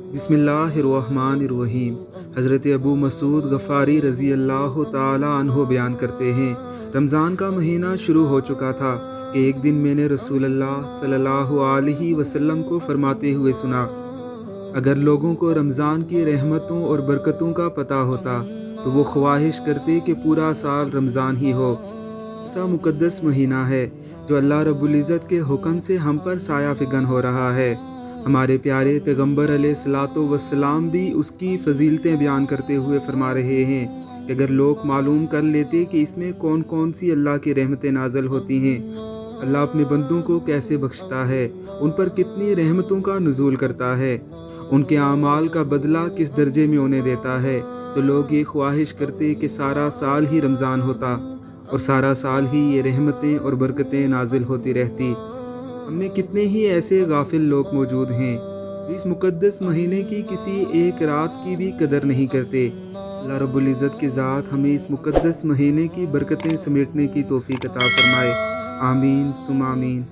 बिस्मिल्लाहिर्रहमानिर्रहीम। हज़रत अबू मसूद गफ़ारी रज़ी अल्लाह ताला अन्हो बयान करते हैं, रमज़ान का महीना शुरू हो चुका था कि एक दिन मैंने रसूल अल्लाह सल्लल्लाहु अलैहि वसल्लम को फरमाते हुए सुना, अगर लोगों को रमज़ान की रहमतों और बरकतों का पता होता तो वो ख्वाहिश करते कि पूरा साल रमज़ान ही हो। ऐसा मुक़द्दस महीना है जो अल्लाह रब्बुल इज़्ज़त के हुक्म से हम पर साया फ़िगन हो रहा है। हमारे प्यारे पैगम्बर अलैहिस्सलातो वस्सलाम भी उसकी फ़जीलतें बयान करते हुए फरमा रहे हैं कि अगर लोग मालूम कर लेते कि इसमें कौन कौन सी अल्लाह की रहमतें नाज़िल होती हैं, अल्लाह अपने बंदों को कैसे बख्शता है, उन पर कितनी रहमतों का नुज़ूल करता है, उनके आमाल का बदला किस दर्जे में उन्हें देता है, तो लोग ये ख्वाहिश करते कि सारा साल ही रमज़ान होता और सारा साल ही ये रहमतें और बरकतें नाजिल होती रहती। हम में कितने ही ऐसे गाफिल लोग मौजूद हैं जो इस मुक़द्दस महीने की किसी एक रात की भी कदर नहीं करते। अल्लाह रब्बुल इज़्ज़त की ज़ात हमें इस मुक़द्दस महीने की बरकतें समेटने की तौफ़ीक़ अता फ़रमाए। आमीन सुम आमीन।